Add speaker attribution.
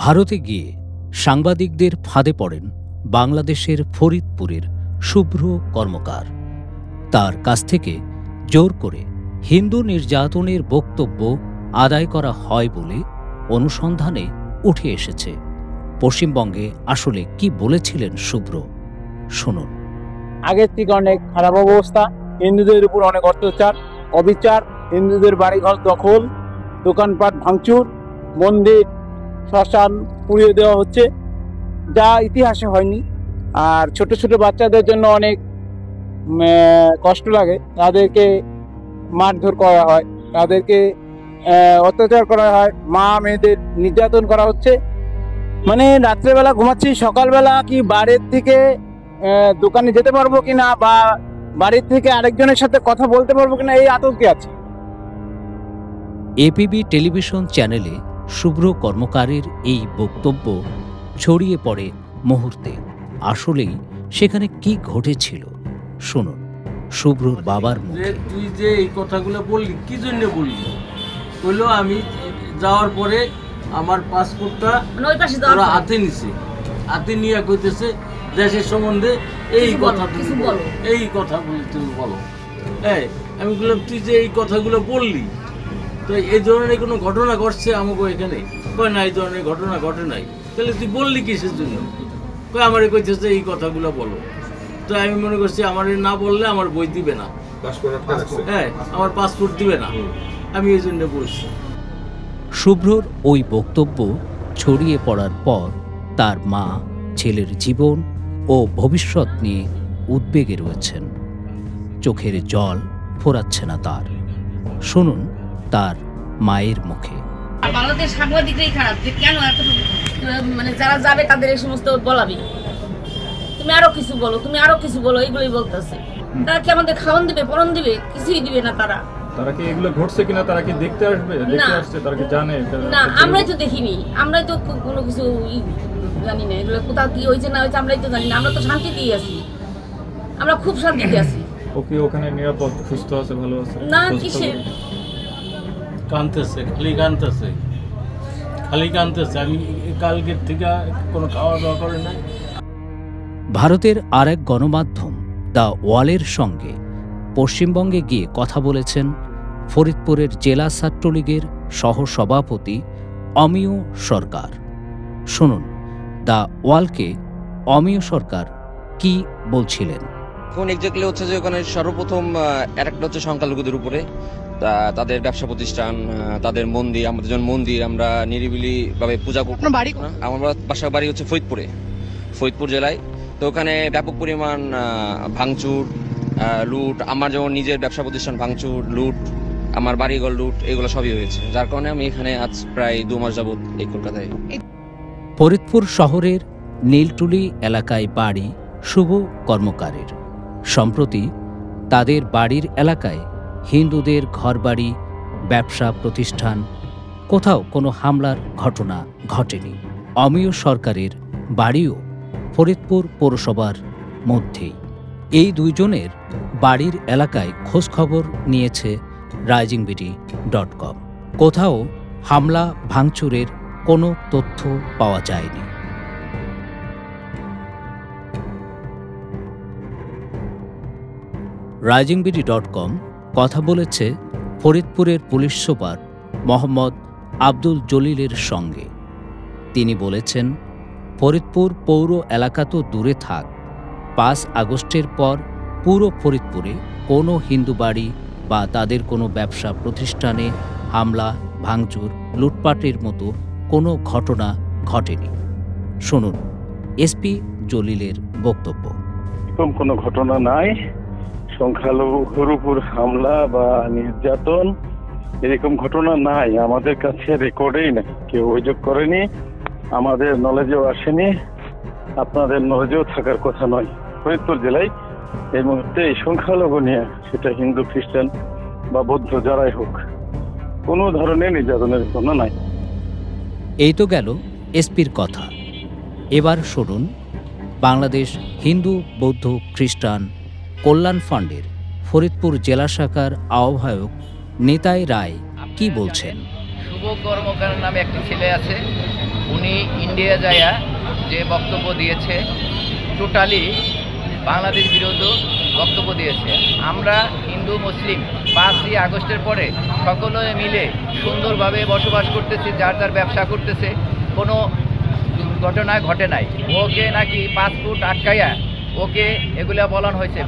Speaker 1: ভারতে গিয়ে সাংবাদিকদের ফাঁদে পড়েন বাংলাদেশের ফরিদপুরের শুভ্র কর্মকার। তার কাছ থেকে জোর করে হিন্দু নির্যাতনের বক্তব্য আদায় করা হয় বলে অনুসন্ধানে উঠে এসেছে। পশ্চিমবঙ্গে আসলে কি বলেছিলেন শুভ্র, শুনুন।
Speaker 2: আগের থেকে অনেক খারাপ অবস্থা, হিন্দুদের উপর অনেক অত্যাচার, অবিচার, হিন্দুদের বাড়িঘর দখল, দোকানপাট ভাঙচুর, মন্দির শ্মশান পুড়িয়ে দেওয়া হচ্ছে, যা ইতিহাসে হয়নি। আর ছোট ছোট বাচ্চাদের জন্য অনেক কষ্ট লাগে, তাদেরকে মারধর করা হয়, তাদেরকে অত্যাচার করা হয়, মা মেয়েদের নির্যাতন করা হচ্ছে। মানে রাত্রেবেলা ঘুমাচ্ছি, সকালবেলা কি বাড়ির থেকে দোকানে যেতে পারবো কিনা বা বাড়ির থেকে আরেকজনের সাথে কথা বলতে পারবো কিনা, এই আতঙ্কে আছে।
Speaker 1: এপিবি টেলিভিশন চ্যানেলে শুভ্র কর্মকারের এই বক্তব্য ছড়িয়ে পড়ে মুহূর্তে। আসলেই সেখানে কি ঘটেছিল শুনুন শুভ্রর বাবার মুখে।
Speaker 3: তুই যে এই কথাগুলো বললি কি জন্য বললি? বললো আমি যাওয়ার পরে আমার পাসপোর্টটা ওরা হাতে নিছে, হাতে নিয়ে কইতেছে দেশের সম্বন্ধে এই কথা তুমি বলো, এই কথা তুমি বলো। আমি বললাম তুই যে এই কথাগুলো বললি, তো এই ধরনের কোনো ঘটনা ঘটছে আমাকে এখানে? কয় না, এই ধরনের ঘটনা ঘটে নাই। তাহলে তুই বললি কিসের জন্য? কয় আমারে কইতেছে এই কথাগুলো বলো। তো আমি মনে করছি আমার না বললে আমার বই দিবে না, আমার পাসপোর্ট দিবে না, আমি এই জন্য বলছি।
Speaker 1: শুভ্রর ওই বক্তব্য ছড়িয়ে পড়ার পর তার মা ছেলের জীবন ও ভবিষ্যৎ নিয়ে উদ্বেগে রয়েছেন। চোখের জল ফোরাচ্ছে না তার। শুনুন তার মায়ের মুখে।
Speaker 4: বাংলাদেশ সাংবাদিকরাই খারাপ, যে কেন এত মানে যারা যাবে তাদের এই সমস্ত বলাবি, তুমি আরো কিছু বলো, তুমি আরো কিছু বলো, এইগুলোই বলতেছে। তারা কি আমাদের খাওয়ান দিবে, পরন দিবে? কিছুই দিবে না। তারা কি এগুলো ঘটছে কিনা তারা কি দেখতে আসবে? দেখতে আসছে, তারা কি জানে? না, আমরাই তো দেখিনি, আমরাই তো কোনো কিছু জানি না। এগুলো কোথাও কি হয়েছে না হয়েছে আমরাই তো জানি না। আমরা তো শান্তিতেই আছি, আমরা খুব শান্তিতে আছি।
Speaker 5: ওকে ওখানে নিরাপদ, সুস্থ আছে, ভালো আছে
Speaker 4: না? কিসের
Speaker 3: কাঁদতেছে, খালি কাঁদতেছে, খালি কাঁদতেছে। আমি কালকের থেকে কোনো খাওয়া দাওয়া করে নাই।
Speaker 1: ভারতের আরেক গণমাধ্যম দ্য ওয়ালের সঙ্গে পশ্চিমবঙ্গে গিয়ে কথা বলেছেন ফরিদপুরের জেলা ছাত্রলীগের সহসভাপতি অমিয় সরকার। শুনুন দ্য ওয়ালকে অমিয় সরকার কি বলছিলেন।
Speaker 6: এখন এক্স্যাক্টলি হচ্ছে যে ওখানে সর্বপ্রথম অ্যাটাকটা হচ্ছে সংখ্যালঘুদের উপরে, তাদের ব্যবসা প্রতিষ্ঠান, তাদের মন্দির, আমাদের যেমন মন্দির আমরা নিরিবিলি ভাবে পূজা করি। আমার বাসা বাড়ি হচ্ছে ফরিদপুর জেলায়। তো ওখানে ব্যাপক পরিমাণ ভাঙচুর, লুট, আমার যেমন নিজের ব্যবসা প্রতিষ্ঠান ভাঙচুর, লুট, আমার বাড়িঘর লুট, এগুলো সবই হয়েছে। যার কারণে আমি এখানে আজ প্রায় 2 মাস যাবত এই কলকাতায়।
Speaker 1: ফরিদপুর শহরের নীলটুলি এলাকায় বাড়ি শুভ কর্মকারের। সম্প্রতি তাদের বাড়ির এলাকায় হিন্দুদের ঘরবাড়ি, ব্যবসা প্রতিষ্ঠান, কোথাও কোনো হামলার ঘটনা ঘটেনি। অমিয় সরকারের বাড়িও ফরিদপুর পৌরসভার মধ্যেই। এই দুইজনের বাড়ির এলাকায় খোঁজখবর নিয়েছে risingBD.com। কোথাও হামলা ভাঙচুরের কোনো তথ্য পাওয়া যায়নি। risingBD.com কথা বলেছে ফরিদপুরের পুলিশ সুপার মোহাম্মদ আব্দুল জলিলের সঙ্গে। তিনি বলেছেন, ফরিদপুর পৌর এলাকা তো দূরে থাক, 5 আগস্টের পর পুরো ফরিদপুরে কোনো হিন্দু বাড়ি বা তাদের কোনো ব্যবসা প্রতিষ্ঠানে হামলা, ভাঙচুর, লুটপাটের মতো কোনো ঘটনা ঘটেনি। শুনুন এসপি জলিলের বক্তব্য।
Speaker 7: এরকম কোনো ঘটনা নাই। সংখ্যালঘুর উপর হামলা বা নির্যাতন এরকম ঘটনা নাই, আমাদের কাছে রেকর্ডেই নাই, কেউ অভিযোগ করেনি, আমাদের নলেজেও আসেনি, আপনাদের নলেজেও থাকার কথা নয়। ফরিদপুর জেলায় এই মুহূর্তে এই সংখ্যালঘু নিয়ে, সেটা হিন্দু, খ্রিস্টান বা বৌদ্ধ যারাই হোক, কোনো ধরনের নির্যাতনের ঘটনা নাই।
Speaker 1: এই তো গেল এসপির কথা। এবার শুনুন বাংলাদেশ হিন্দু বৌদ্ধ খ্রিস্টান কল্যাণ ফান্ডের ফরিদপুর জেলা শাখার আহ্বায়ক নিতাই রায় কি বলছেন।
Speaker 8: শুভ কর্মকার নামে একটা ছেলে আছে, উনি ইন্ডিয়া যায়া যে বক্তব্য দিয়েছে টোটালি বাংলাদেশ বিরোধী বক্তব্য দিয়েছে। আমরা হিন্দু মুসলিম 5ই আগস্টের পরে সকলে মিলে সুন্দরভাবে বসবাস করতেছি, যার যার ব্যবসা করতেছে, কোনো দুর্ঘটনা ঘটে নাই। ওকে নাকি পাসপোর্ট আটকাইয়া ওকে এগুলা বলানো হয়েছে।